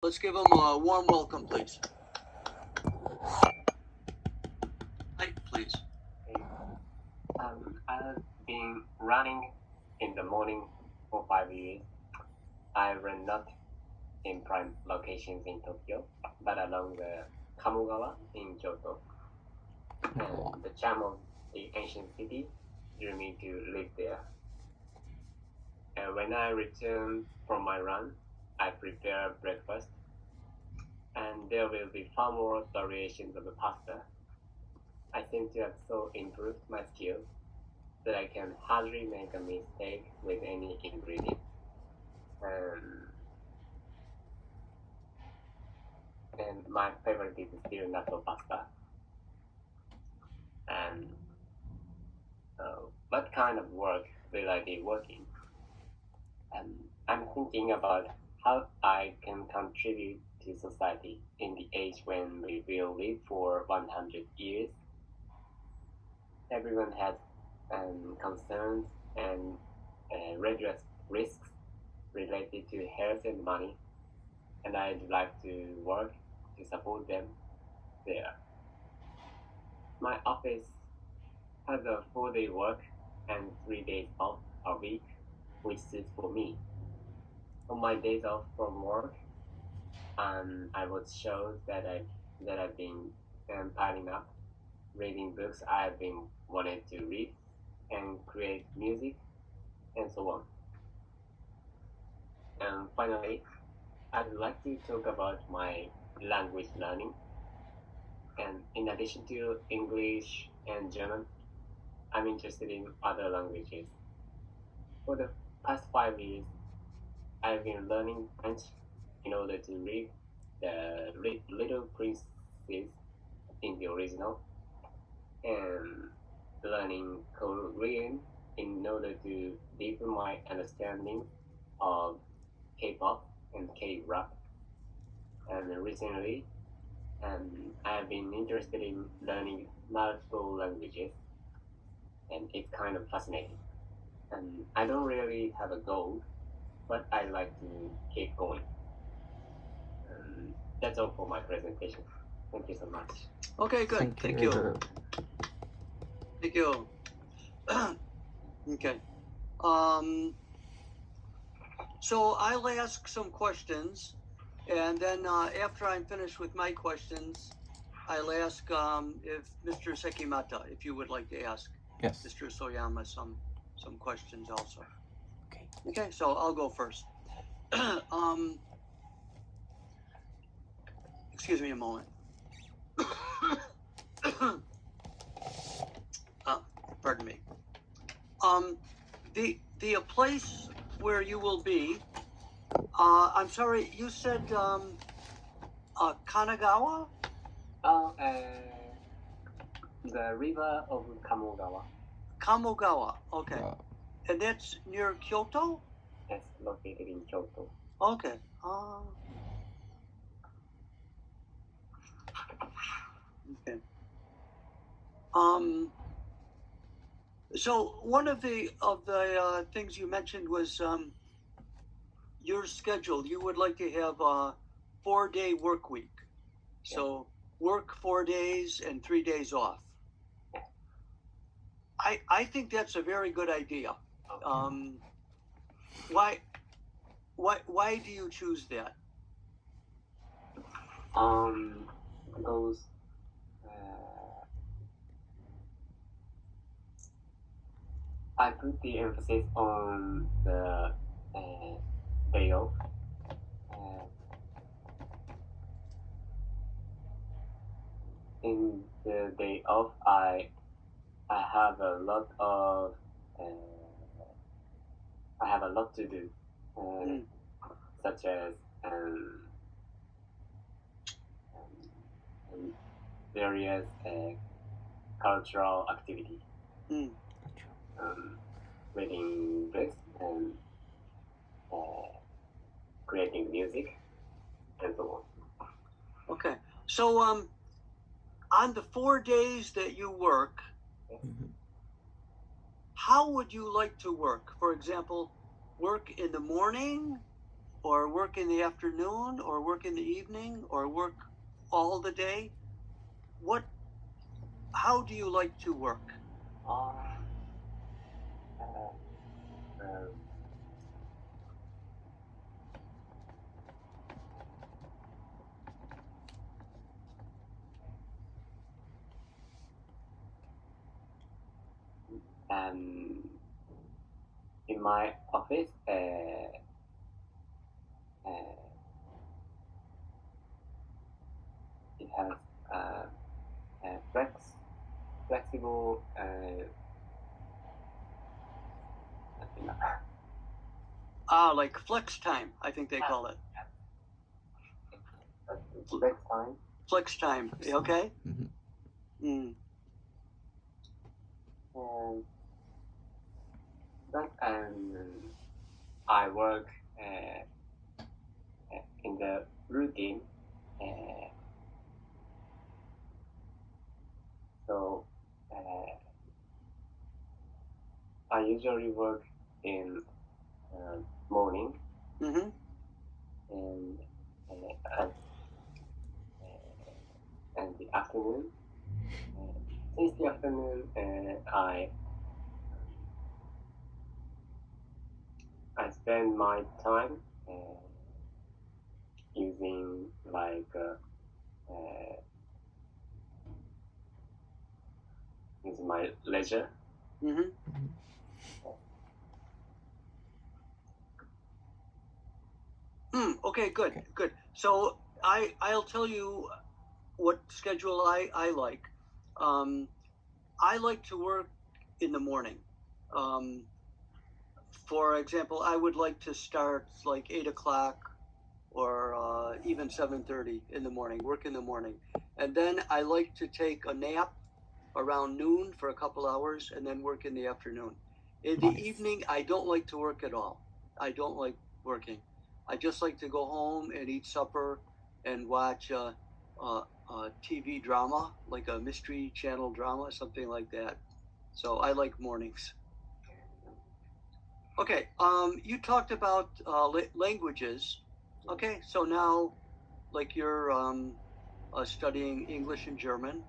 Let's give him a warm welcome, please. Hi, please. I've been running in the morning for 5 years. I run not in prime locations in Tokyo, but along the Kamogawa in Kyoto. And the charm of the ancient city drew me to live there. And when I return from my run, I prepare breakfast, and there will be far more variations of the pasta. I seem to have so improved my skills that I can hardly make a mistake with any ingredient. And my favorite is still natto pasta. And what kind of work will I be working? I'm thinking about how I can contribute to society in the age when we will live for 100 years. Everyone has concerns and redress risks related to health and money, and I'd like to work to support them there. My office has a 4-day work and 3 days off a week, which suits for me. On my days off from work, I would show that I've been piling up, reading books I've been wanted to read, and create music, and so on. And finally, I'd like to talk about my language learning. And in addition to English and German, I'm interested in other languages. For the past 5 years, I've been learning French in order to read the Little Princes in the original, and learning Korean in order to deepen my understanding of K-pop and K-rap. And recently, I've been interested in learning multiple languages, and it's kind of fascinating. And I don't really have a goal, but I like to keep going. That's all for my presentation. Thank you so much. Okay, good. Thank you. Thank you. Okay. So I'll ask some questions, and then after I'm finished with my questions, I'll ask if Mr. Sekimata, if you would like to ask Mr. Soyama some questions also. Okay, so I'll go first. Excuse me a moment. Pardon me. The place where you will be, I'm sorry, you said Kanagawa? The river of Kamogawa. Kamogawa, okay. And that's near Kyoto? Yes, located in Kyoto. Okay. Okay. So one of the things you mentioned was your schedule. You would like to have a 4-day work week. So work 4 days and 3 days off. I think that's a very good idea. Why do you choose that? Because I put the emphasis on the day off. In the day off, I have a lot to do, such as various cultural activities, reading books, and creating music, and so on. Okay, so on the 4 days that you work, how would you like to work? For example, work in the morning, or work in the afternoon, or work in the evening, or work all the day? How do you like to work? Uh, uh, um, in my office, it has flexible Like flex time, I think they call it. flex time. Flex time, okay? Mhm. But I work in the routine. So I usually work in morning Mm-hmm. and the afternoon. Since the afternoon, I spend my time using using my leisure. Mm-hmm. Okay, good. So I'll tell you what schedule I like. I like to work in the morning. For example, I would like to start like 8 o'clock or even 7:30 in the morning. Work in the morning, and then I like to take a nap around noon for a couple hours, and then work in the afternoon. In the Nice. evening, I don't like to work at all. I don't like working. I just like to go home and eat supper and watch a TV drama, like a mystery channel drama, something like that. So I like mornings. Okay, you talked about languages. Okay, so now, like you're studying English and German,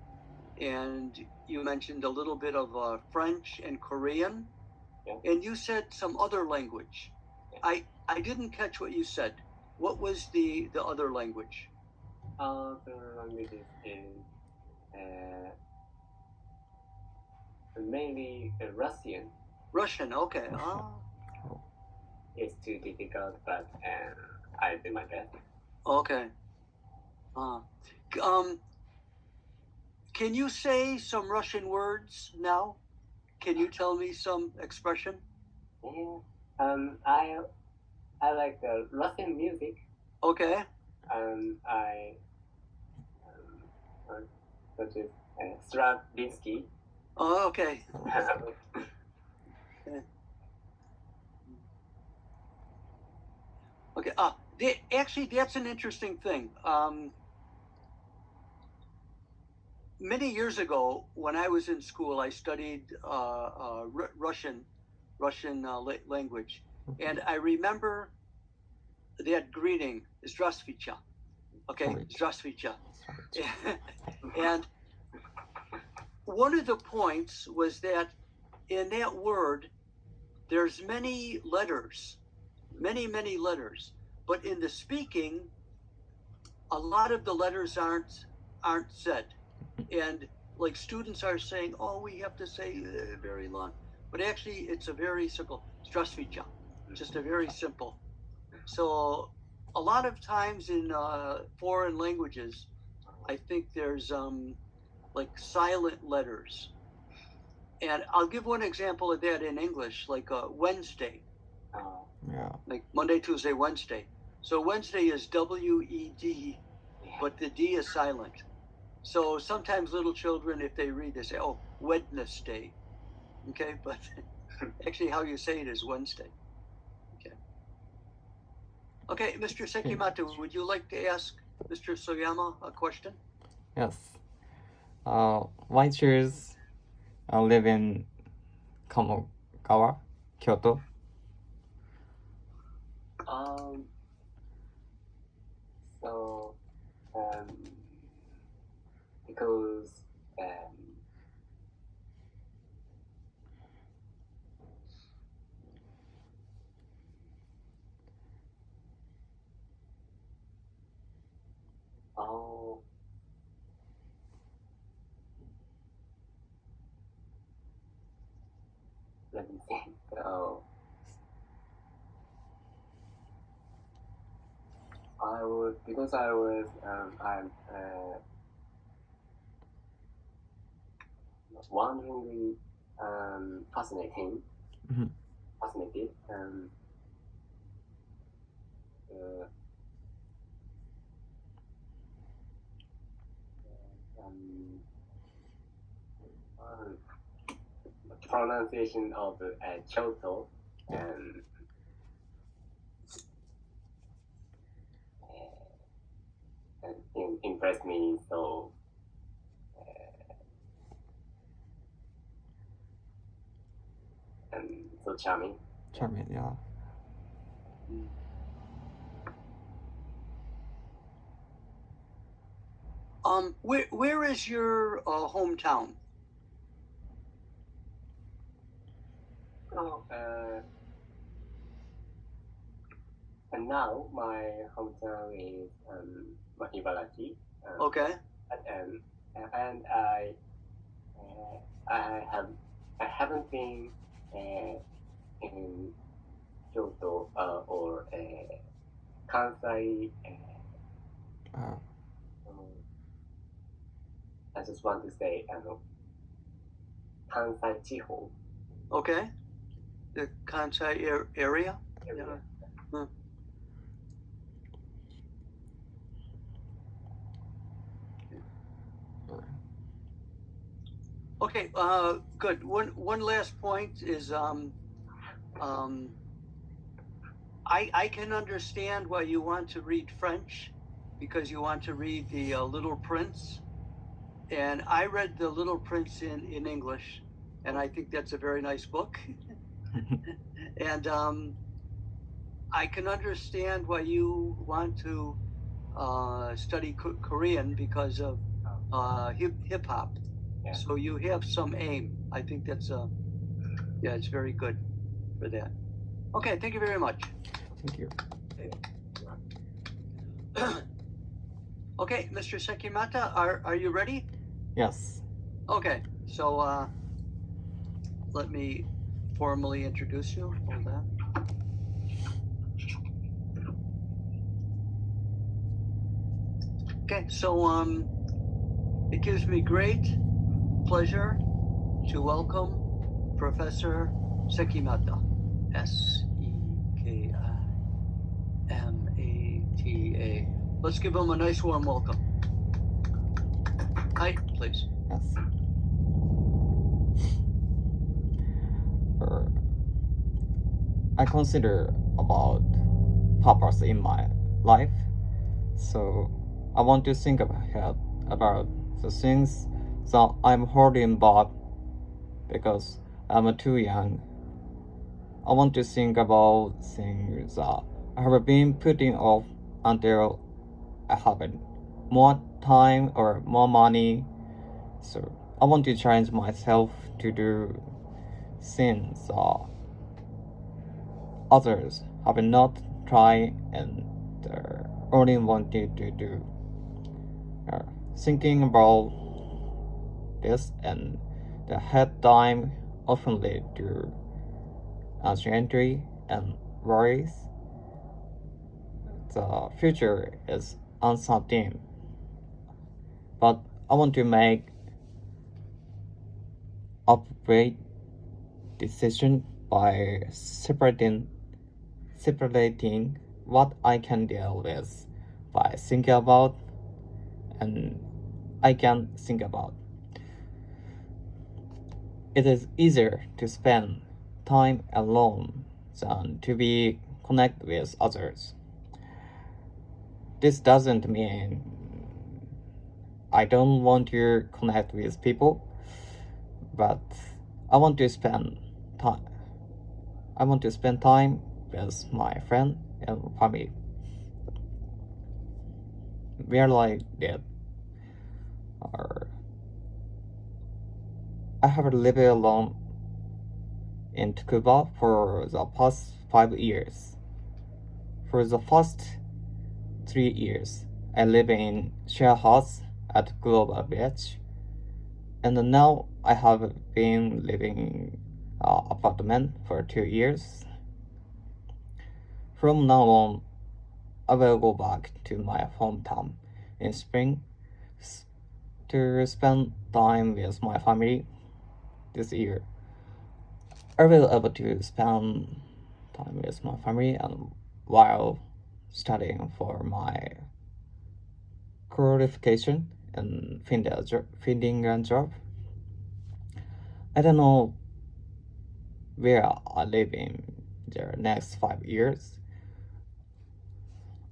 and you mentioned a little bit of French and Korean, Yeah. and you said some other language. I didn't catch what you said. What was the other language? The languages is mainly Russian. Russian. Okay. It's too difficult, but I do my best. Okay. Um, can you say some Russian words now? Can you tell me some expression? Yeah. I like Russian music. Okay. I such as Stravinsky. Oh, okay. Okay. Actually, that's an interesting thing. Many years ago, when I was in school, I studied Russian language, and I remember that greeting, "Здравствуйте." Okay, "Здравствуйте." And one of the points was that in that word, there's many letters, many letters, but in the speaking, a lot of the letters aren't said, and like students are saying, "Oh, we have to say very long," but actually, it's a very simple "Здравствуйте," just a very simple. So, a lot of times in foreign languages, I think there's like silent letters, and I'll give one example of that in English, like Wednesday, Yeah. like Monday, Tuesday, Wednesday. So Wednesday is WED, but the D is silent. So sometimes little children, if they read, they say, "Oh, Wednesday." Okay, but actually, how you say it is Wednesday. Okay. Okay, Mr. Sekimata, would you like to ask Mr. Soyama a question? Yes. Why choose live in Kamogawa, Kyoto? So, because oh, let me think. So, I'm wonderingly fascinated Mhm. uh, pronunciation of Kyoto and impressed me so and so charming. Charming, yeah. Where is your hometown? So, and now my hometown is Ibaraki. Okay. And I haven't been in Kyoto or Kansai. Uh, I just want to say Kansai Chiho. Okay. The Kansai area? Yeah. Huh. Okay, good. One last point is I can understand why you want to read French because you want to read the Little Prince, and I read the Little Prince in English, and I think that's a very nice book. And I can understand why you want to study Korean because of hip hop. Yeah. So you have some aim. I think that's yeah, it's very good for that. Okay, thank you very much. Thank you. Okay, Mr. Sekimata, are you ready? Yes. Okay, so let me formally introduce you. Hold on. Okay, so it gives me great pleasure to welcome Professor Sekimata. Sekimata. Let's give him a nice warm welcome. Hi, please. Yes. I consider about purpose in my life, so I want to think about the things that I'm holding back because I'm too young. I want to think about things that I have been putting off until I have more time or more money. So I want to challenge myself to do things that others have not tried and only wanted to do. Thinking about this and the head time often lead to anxiety and worries. The future is uncertain, but I want to make appropriate decision by separating what I can deal with by thinking about and I can think about. It is easier to spend time alone than to be connected with others. This doesn't mean I don't want to connect with people, but I want to spend time. I want to spend time with my friend and family. where I live. Or I have lived alone in Tsukuba for the past 5 years. For the first 3 years, I live in share house at Global Beach, and now I have been living in apartment for 2 years. From now on, I will go back to my hometown in spring to spend time with my family this year. I will able to spend time with my family and while studying for my qualification and finding a job. I don't know where I live in the next 5 years.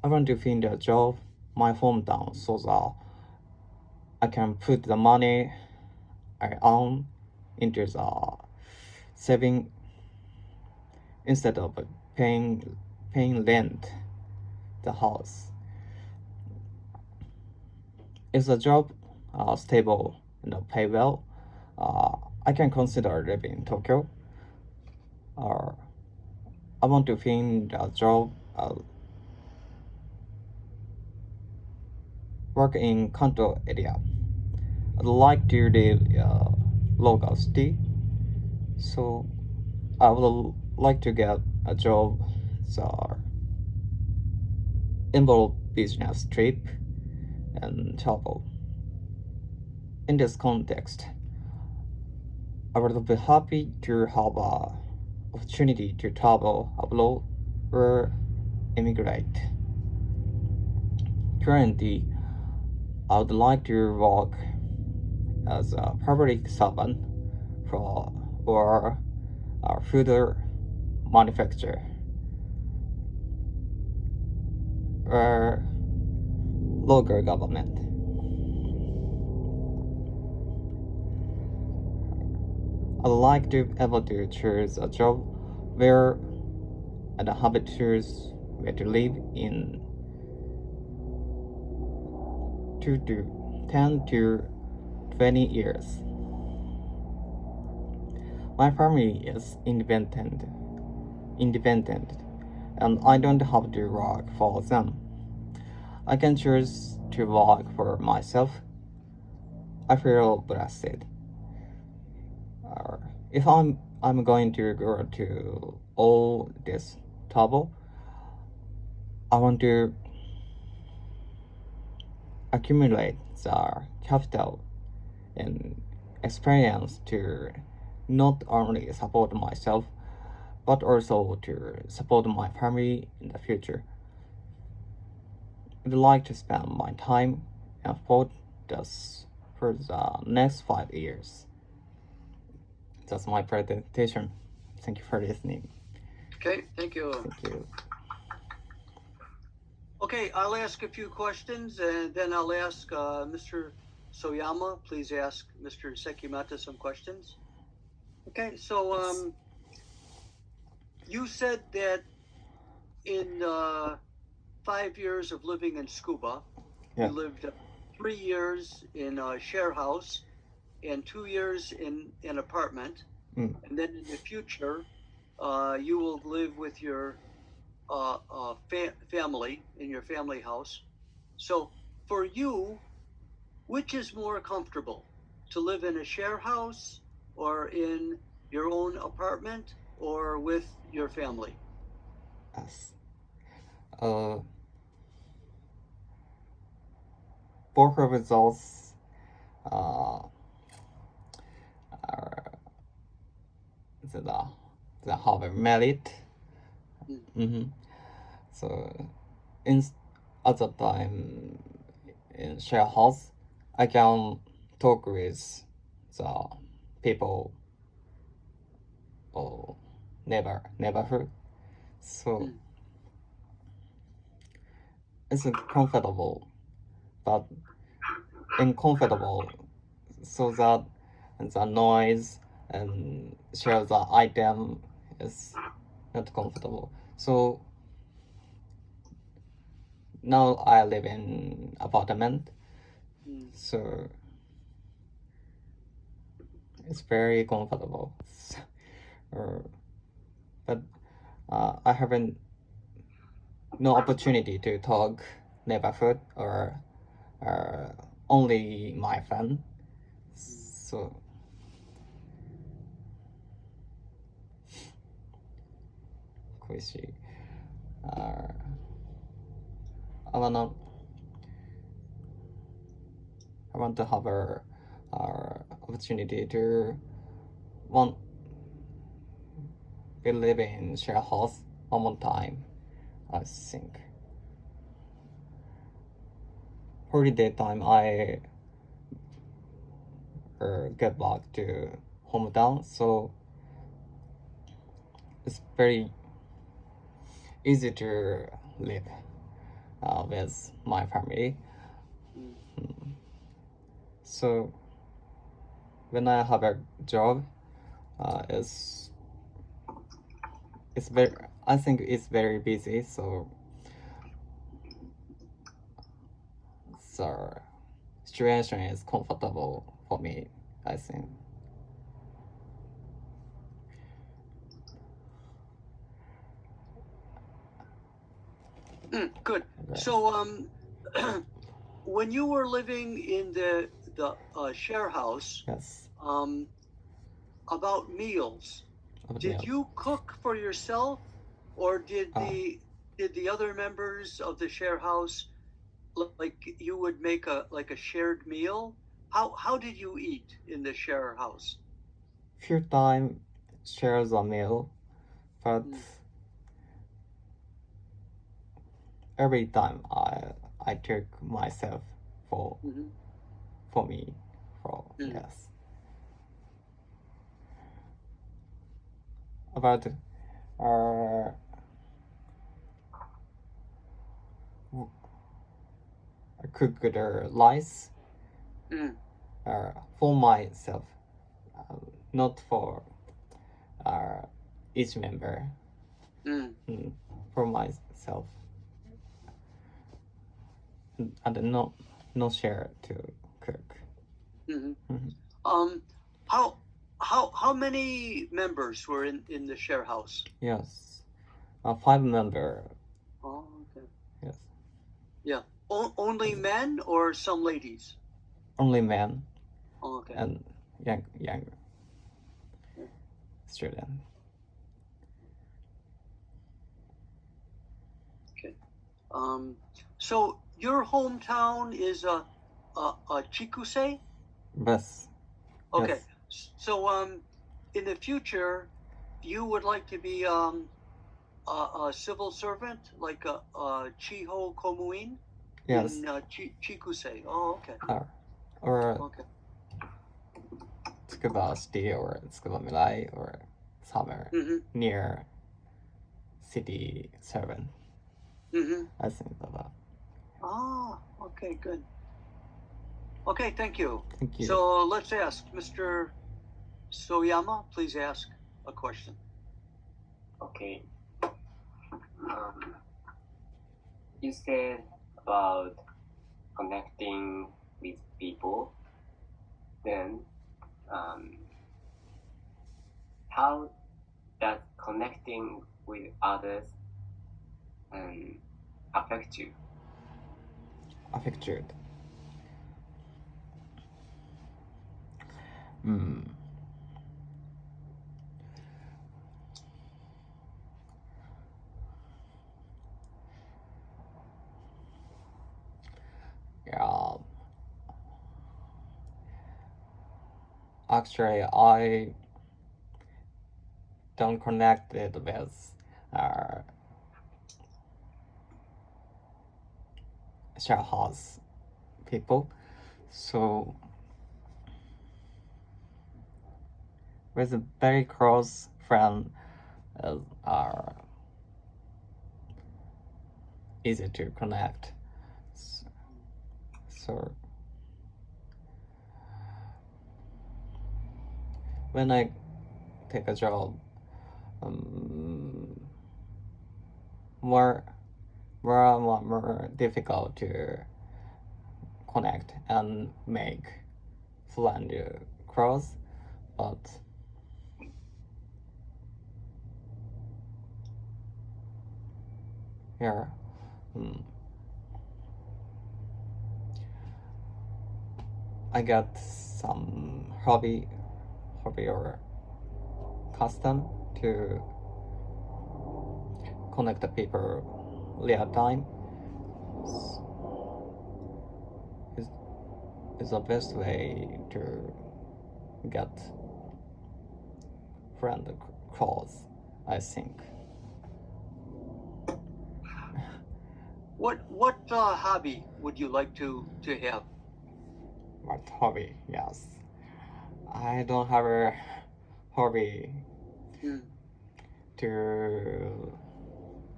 I want to find a job my hometown so that I can put the money I earn into the saving instead of paying rent the house. If the job stable and pay well, I can consider living in Tokyo. Or I want to find a job work in Kanto area. I'd like to live local city, so I would like to get a job that involve business trip and travel. In this context, I would be happy to have a opportunity to travel abroad or immigrate. Currently, I would like to work as a public servant for or a food manufacturer or local government. I'd like to be able to choose a job where I don't have to choose where to live in 10 to 20 years. My family is independent, and I don't have to work for them. I can choose to work for myself. I feel blessed. If I'm going to go to all this trouble, I want to accumulate the capital and experience to not only support myself, but also to support my family in the future. I'd like to spend my time and effort thus for the next 5 years. That's my presentation. Thank you for listening. Okay, thank you. Thank you. Okay, I'll ask a few questions and then I'll ask Mr. Soyama. Please ask Mr. Sekimata some questions. Okay, so you said that in 5 years of living in Tsukuba, Yeah. you lived 3 years in a share house and 2 years in an apartment. Mm. And then in the future, you will live with your family in your family house. So for you, which is more comfortable, to live in a share house or in your own apartment or with your family? Yes. Both of those are the have a merit. So at the time in share house, I can talk with the people or neighborhood. So it's comfortable, but uncomfortable, so that the noise and share the item is not comfortable. So now I live in apartment, so it's very comfortable. But I haven't no opportunity to talk neighborhood or only my friend. So Koishi, I want to have a opportunity to want be live in share house one more time. I think holiday time I get back to hometown, so it's very easy to live with my family. So when I have a job, it's very, I think it's very busy, so the situation is comfortable for me, I think. Good. Okay. So, when you were living in the share house, Yes. About meals, About did meal. you cook for yourself, or did Ah. the other members of the share house, like you would make a shared meal? How did you eat in the share house? Few time shares a meal, but every time I took myself for me for yes. About I cooked rice for myself, not for each member. For myself, and no share to cook. How many members were in the share house? Yes, 5 member. Oh, okay. Yes. Yeah. Only men or some ladies? Only men. Oh, okay. And young student. Okay. So your hometown is Chikusei? Yes. Okay. Yes. So in the future, you would like to be a civil servant, like a Chiho Komuin Yes. in Chikusei. Oh, okay. Or Okay. Tsukuba City or Tsukuba Mirai or somewhere near city 7. I think that. Ah, okay, good. Okay, thank you. Thank you. So let's ask Mr. Soyama. Please ask a question. Okay. You said about connecting with people. Then, how does connecting with others affect you? Affect you. Yeah. Actually, I don't connect it with share house people. So with a very close friend are easy to connect. So when I take a job, more more difficult to connect and make friend close, but yeah, I got some hobby or custom to connect the people real time. Is the best way to get friend close, I think. What hobby would you like to have? What hobby? Yes, I don't have a hobby to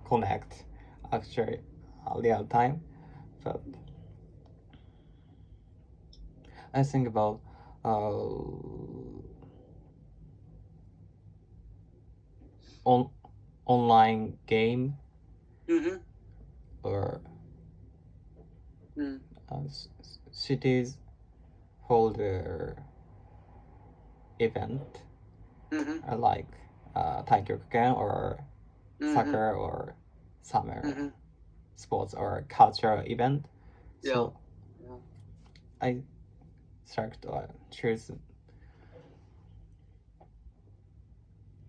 connect actually real time, but I think about online game or cities hold event like Taikyokuken or soccer or summer sports or cultural event. So I select or choose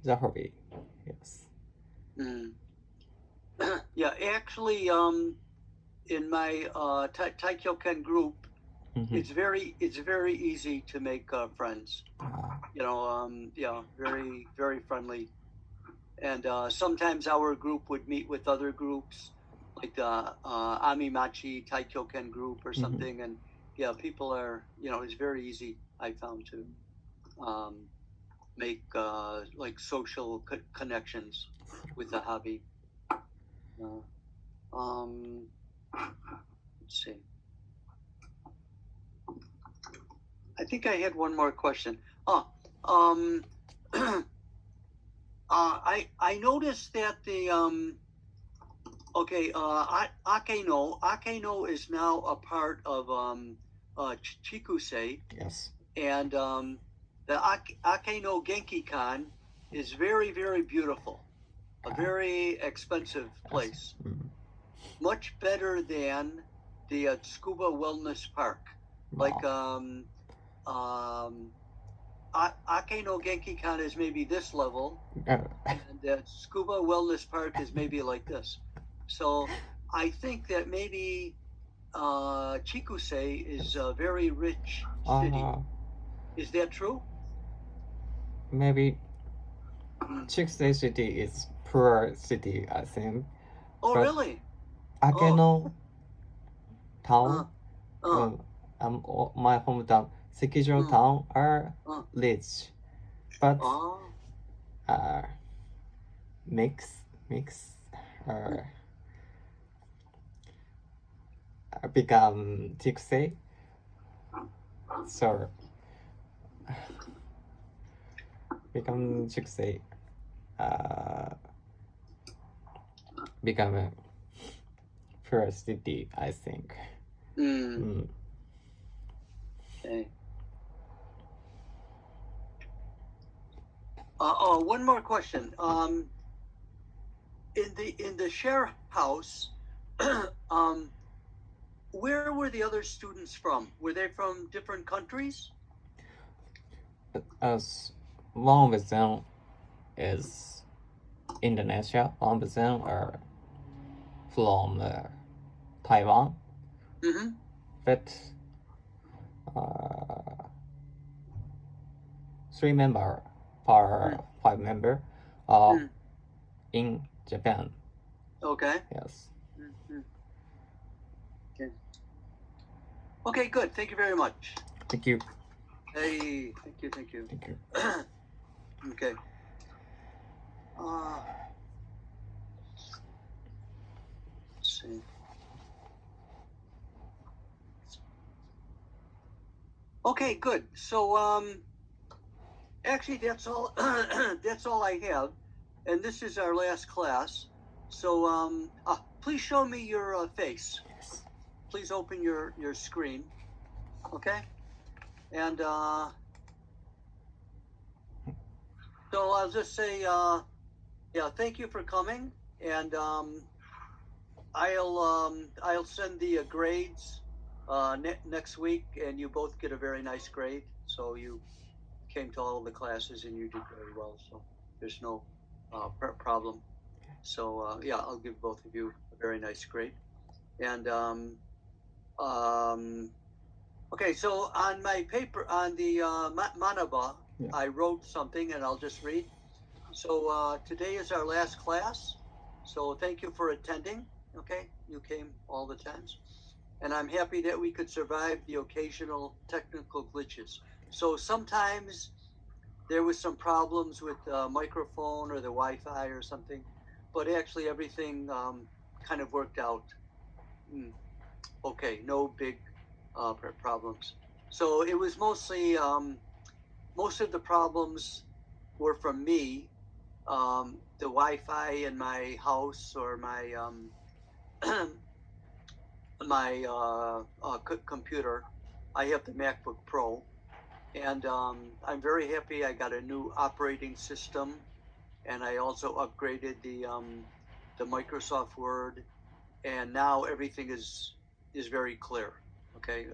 the hobby. Yes. Yeah, actually, in my Taikyoken group, it's very easy to make friends. Yeah, very very friendly. And sometimes our group would meet with other groups, like the Amimachi Taikyoken group or something. And yeah, people are, it's very easy, I found, to make like social connections with the hobby. Let's see. I think I had one more question. I noticed that the Akeno is now a part of Chikusei. Yes. And the Akeno Genki-kan is very very beautiful, a very expensive place, much better than the Tsukuba Wellness Park. Like Akeno Genki-kan is maybe this level, and the Tsukuba Wellness Park is maybe like this. So I think that maybe Chikusei is a very rich city. Is that true? Maybe Chikusei City is poor city, I think. Oh, but really? Akeno town, my hometown, Sekijo town are rich, but mix become Chikusei. So become Chikusei, become a first city, I think. Okay. One more question. In the share house, where were the other students from? Were they from different countries? As one of them is Indonesia, one of them are from Taiwan. But 3 members per 5 members are in Japan. Okay. Yes. Okay, good. Thank you very much. Thank you. Hey, thank you. Thank you. Okay. Let's see. Okay, good. So, actually, that's all. That's all I have, and this is our last class. So, please show me your face. Yes. Please open your screen. Okay? And so I'll just say, yeah, thank you for coming. And I'll send the grades next week, and you both get a very nice grade. So you came to all of the classes and you did very well. So there's no problem. So yeah, I'll give both of you a very nice grade. And okay, so on my paper, on the Manaba, Yeah. I wrote something, and I'll just read. So today is our last class. So thank you for attending. Okay, you came all the times. And I'm happy that we could survive the occasional technical glitches. So sometimes there was some problems with the microphone or the Wi-Fi or something, but actually everything kind of worked out. Okay, no big problems. So it was mostly, most of the problems were from me. The Wi-Fi in my house or my my computer. I have the MacBook Pro, and I'm very happy. I got a new operating system, and I also upgraded the Microsoft Word, and now everything is very clear. Okay,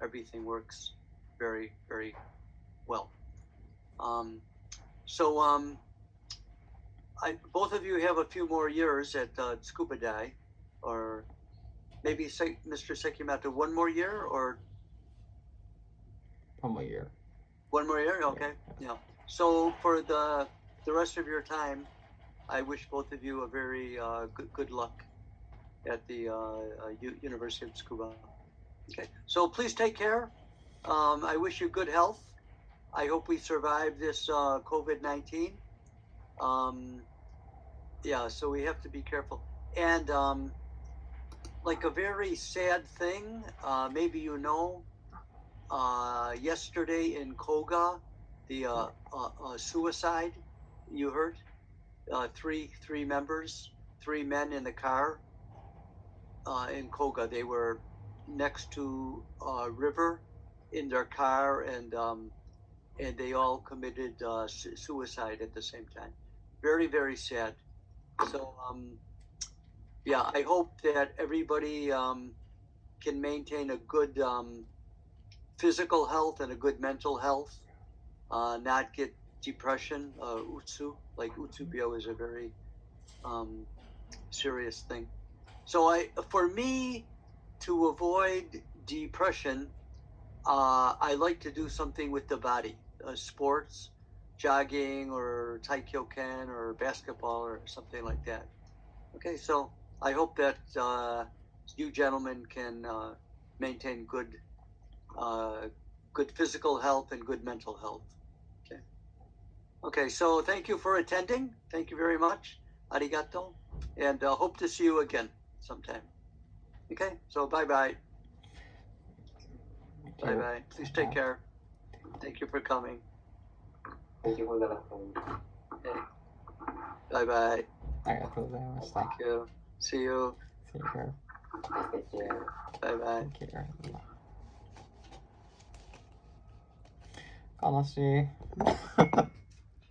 everything works very well. So both of you have a few more years at Scuba Dive, or maybe Mr. Sekimata, one more year or 1 more year. one more year? Okay, yeah. So for the rest of your time, I wish both of you a very good luck at the University of Tsukuba. Okay, so please take care. I wish you good health. I hope we survive this COVID-19. Yeah, so we have to be careful. And like a very sad thing, maybe you know, yesterday in Koga, the suicide, you heard? Three members, 3 men in the car in Koga. They were next to a river in their car, and they all committed suicide at the same time. Very sad. So yeah, I hope that everybody can maintain a good physical health and a good mental health, not get depression, utsu. Like utsubyo is a very serious thing. So for me, to avoid depression, I like to do something with the body, sports, jogging or taikyoken or basketball or something like that. Okay, so I hope that you gentlemen can maintain good physical health and good mental health. Okay. Okay, so thank you for attending. Thank you very much. Arigato. And hope to see you again sometime. Okay, so bye-bye. Bye-bye. Please take care. Thank you for coming. Thank you for the lesson. Bye-bye. ありがとうございました。 Thank you. See you. See you here. Take care. Bye-bye. Thank you. 悲しい。